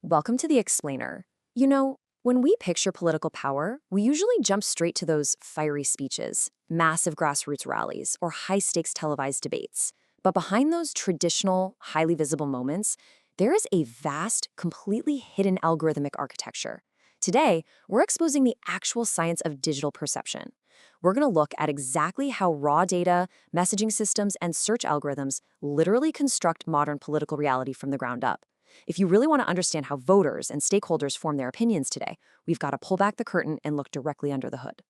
Welcome to the Explainer. You know, when we picture political power, we usually jump straight to those fiery speeches, massive grassroots rallies, or high-stakes televised debates. But behind those traditional, highly visible moments, there is a vast, completely hidden algorithmic architecture. Today, we're exposing the actual science of digital perception. We're going to look at exactly how raw data, messaging systems, and search algorithms literally construct modern political reality from the ground up. If you really want to understand how voters and stakeholders form their opinions today, we've got to pull back the curtain and look directly under the hood.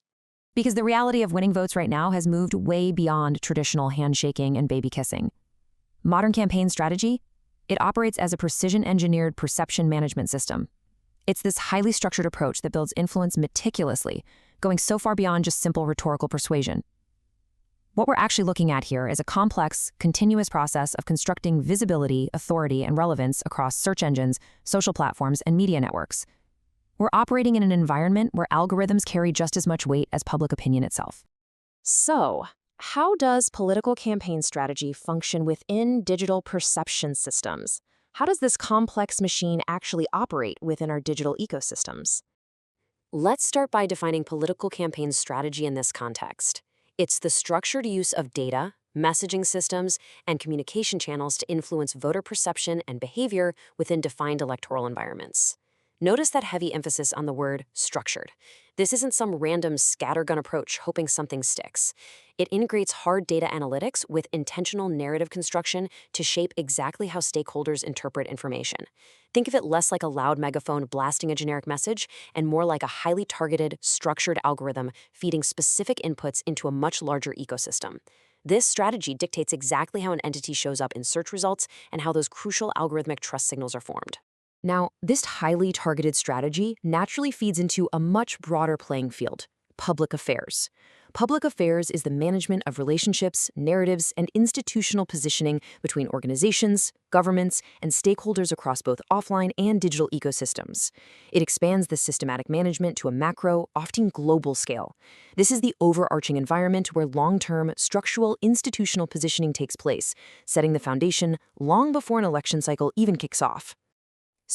Because the reality of winning votes right now has moved way beyond traditional handshaking and baby kissing. Modern campaign strategy, it operates as a precision-engineered perception management system. It's this highly structured approach that builds influence meticulously, going so far beyond just simple rhetorical persuasion. What we're actually looking at here is a complex, continuous process of constructing visibility, authority, and relevance across search engines, social platforms, and media networks. We're operating in an environment where algorithms carry just as much weight as public opinion itself. So, how does political campaign strategy function within digital perception systems? How does this complex machine actually operate within our digital ecosystems? Let's start by defining political campaign strategy in this context. It's the structured use of data, messaging systems, and communication channels to influence voter perception and behavior within defined electoral environments. Notice that heavy emphasis on the word structured. This isn't some random scattergun approach hoping something sticks. It integrates hard data analytics with intentional narrative construction to shape exactly how stakeholders interpret information. Think of it less like a loud megaphone blasting a generic message and more like a highly targeted, structured algorithm feeding specific inputs into a much larger ecosystem. This strategy dictates exactly how an entity shows up in search results and how those crucial algorithmic trust signals are formed. Now, this highly targeted strategy naturally feeds into a much broader playing field: public affairs. Public affairs is the management of relationships, narratives, and institutional positioning between organizations, governments, and stakeholders across both offline and digital ecosystems. It expands the systematic management to a macro, often global scale. This is the overarching environment where long-term, structural, institutional positioning takes place, setting the foundation long before an election cycle even kicks off.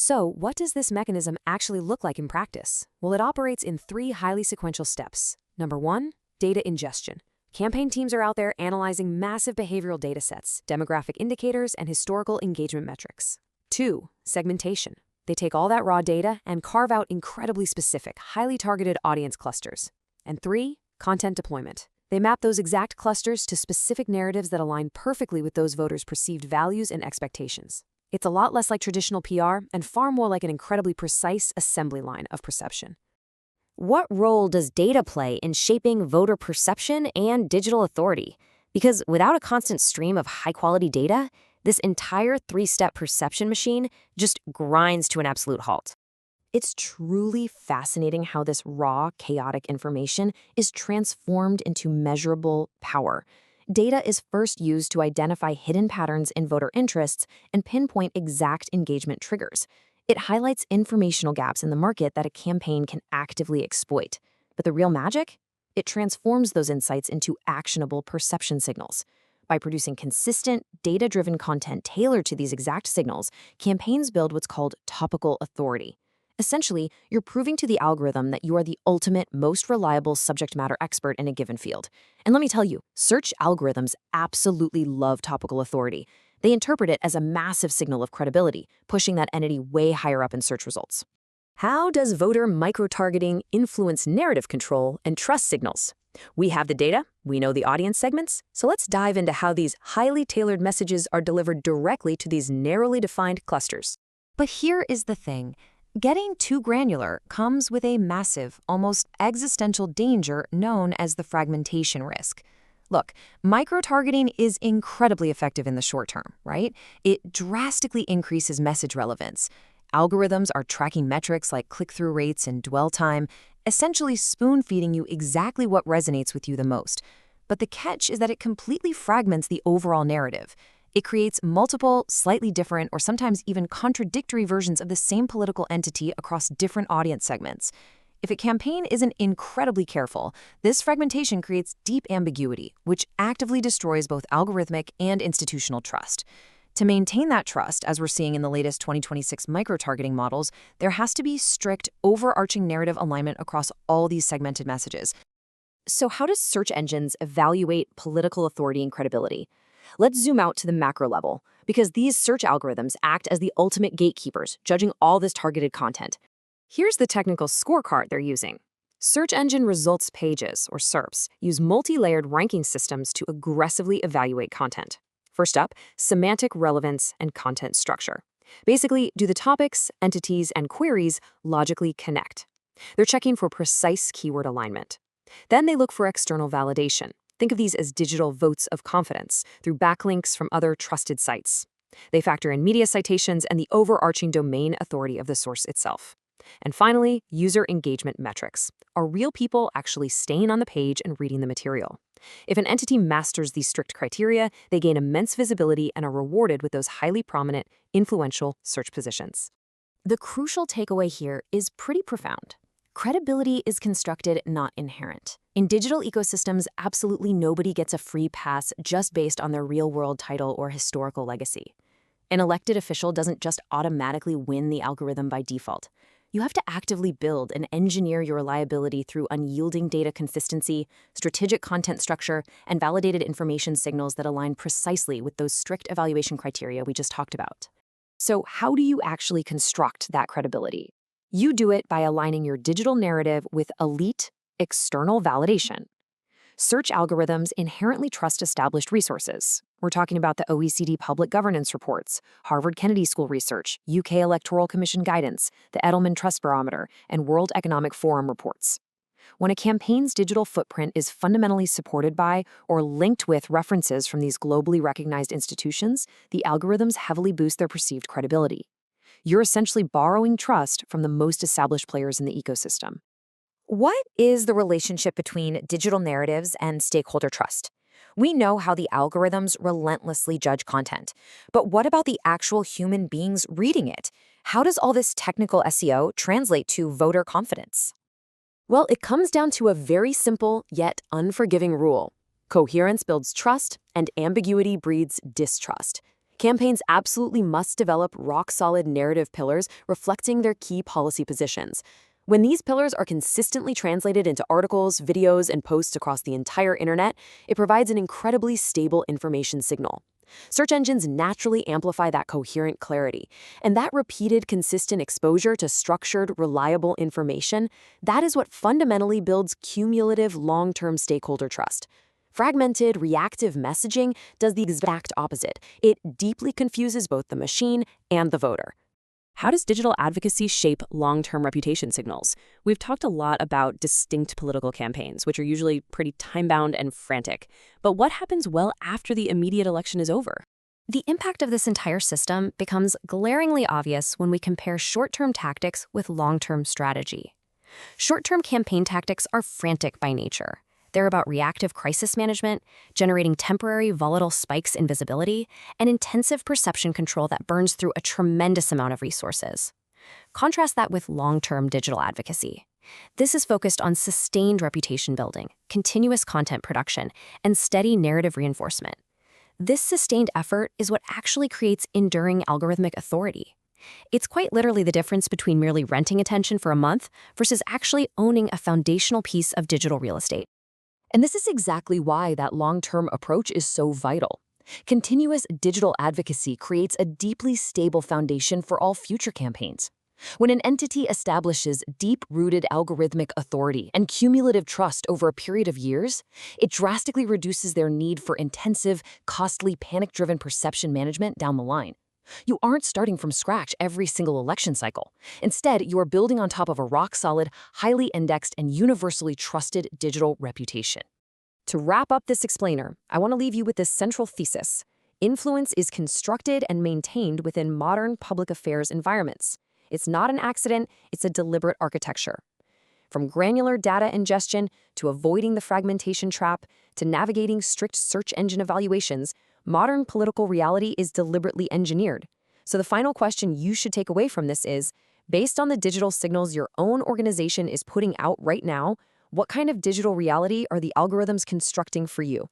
So, what does this mechanism actually look like in practice? Well, it operates in three highly sequential steps. Number one, data ingestion. Campaign teams are out there analyzing massive behavioral data sets, demographic indicators, and historical engagement metrics. Two, segmentation. They take all that raw data and carve out incredibly specific, highly targeted audience clusters. And three, content deployment. They map those exact clusters to specific narratives that align perfectly with those voters' perceived values and expectations. It's a lot less like traditional PR and far more like an incredibly precise assembly line of perception. What role does data play in shaping voter perception and digital authority? Because without a constant stream of high-quality data, this entire three-step perception machine just grinds to an absolute halt. It's truly fascinating how this raw, chaotic information is transformed into measurable power. Data is first used to identify hidden patterns in voter interests and pinpoint exact engagement triggers. It highlights informational gaps in the market that a campaign can actively exploit. But the real magic? It transforms those insights into actionable perception signals. By producing consistent, data-driven content tailored to these exact signals, campaigns build what's called topical authority. Essentially, you're proving to the algorithm that you are the ultimate, most reliable subject matter expert in a given field. And let me tell you, search algorithms absolutely love topical authority. They interpret it as a massive signal of credibility, pushing that entity way higher up in search results. How does voter micro-targeting influence narrative control and trust signals? We have the data, we know the audience segments, so let's dive into how these highly tailored messages are delivered directly to these narrowly defined clusters. But here is the thing. Getting too granular comes with a massive, almost existential danger known as the fragmentation risk. Look, micro-targeting is incredibly effective in the short term, right? It drastically increases message relevance. Algorithms are tracking metrics like click-through rates and dwell time, essentially spoon-feeding you exactly what resonates with you the most. But the catch is that it completely fragments the overall narrative. It creates multiple, slightly different, or sometimes even contradictory versions of the same political entity across different audience segments. If a campaign isn't incredibly careful, this fragmentation creates deep ambiguity, which actively destroys both algorithmic and institutional trust. To maintain that trust, as we're seeing in the latest 2026 micro-targeting models, there has to be strict, overarching narrative alignment across all these segmented messages. So how does search engines evaluate political authority and credibility? Let's zoom out to the macro level, because these search algorithms act as the ultimate gatekeepers, judging all this targeted content. Here's the technical scorecard they're using. Search engine results pages, or SERPs, use multi-layered ranking systems to aggressively evaluate content. First up, semantic relevance and content structure. Basically, do the topics, entities, and queries logically connect? They're checking for precise keyword alignment. Then they look for external validation. Think of these as digital votes of confidence through backlinks from other trusted sites. They factor in media citations and the overarching domain authority of the source itself. And finally, user engagement metrics. Are real people actually staying on the page and reading the material? If an entity masters these strict criteria, they gain immense visibility and are rewarded with those highly prominent, influential search positions. The crucial takeaway here is pretty profound. Credibility is constructed, not inherent. In digital ecosystems, absolutely nobody gets a free pass just based on their real-world title or historical legacy. An elected official doesn't just automatically win the algorithm by default. You have to actively build and engineer your reliability through unyielding data consistency, strategic content structure, and validated information signals that align precisely with those strict evaluation criteria we just talked about. So how do you actually construct that credibility? You do it by aligning your digital narrative with elite, external validation. Search algorithms inherently trust established resources. We're talking about the OECD public governance reports, Harvard Kennedy School research, UK Electoral Commission guidance, the Edelman Trust Barometer, and World Economic Forum reports. When a campaign's digital footprint is fundamentally supported by or linked with references from these globally recognized institutions, the algorithms heavily boost their perceived credibility. You're essentially borrowing trust from the most established players in the ecosystem. What is the relationship between digital narratives and stakeholder trust? We know how the algorithms relentlessly judge content, but what about the actual human beings reading it? How does all this technical SEO translate to voter confidence? Well, it comes down to a very simple yet unforgiving rule. Coherence builds trust, and ambiguity breeds distrust. Campaigns absolutely must develop rock-solid narrative pillars reflecting their key policy positions. When these pillars are consistently translated into articles, videos, and posts across the entire internet, it provides an incredibly stable information signal. Search engines naturally amplify that coherent clarity, and that repeated, consistent exposure to structured, reliable information, that is what fundamentally builds cumulative, long-term stakeholder trust. Fragmented, reactive messaging does the exact opposite. It deeply confuses both the machine and the voter. How does digital advocacy shape long-term reputation signals? We've talked a lot about distinct political campaigns, which are usually pretty time-bound and frantic. But what happens well after the immediate election is over? The impact of this entire system becomes glaringly obvious when we compare short-term tactics with long-term strategy. Short-term campaign tactics are frantic by nature. They're about reactive crisis management, generating temporary volatile spikes in visibility, and intensive perception control that burns through a tremendous amount of resources. Contrast that with long-term digital advocacy. This is focused on sustained reputation building, continuous content production, and steady narrative reinforcement. This sustained effort is what actually creates enduring algorithmic authority. It's quite literally the difference between merely renting attention for a month versus actually owning a foundational piece of digital real estate. And this is exactly why that long-term approach is so vital. Continuous digital advocacy creates a deeply stable foundation for all future campaigns. When an entity establishes deep-rooted algorithmic authority and cumulative trust over a period of years, it drastically reduces their need for intensive, costly, panic-driven perception management down the line. You aren't starting from scratch every single election cycle. Instead, you are building on top of a rock-solid, highly indexed, and universally trusted digital reputation. To wrap up this explainer, I want to leave you with this central thesis. Influence is constructed and maintained within modern public affairs environments. It's not an accident, it's a deliberate architecture. From granular data ingestion to avoiding the fragmentation trap to navigating strict search engine evaluations, modern political reality is deliberately engineered. So the final question you should take away from this is, based on the digital signals your own organization is putting out right now, what kind of digital reality are the algorithms constructing for you?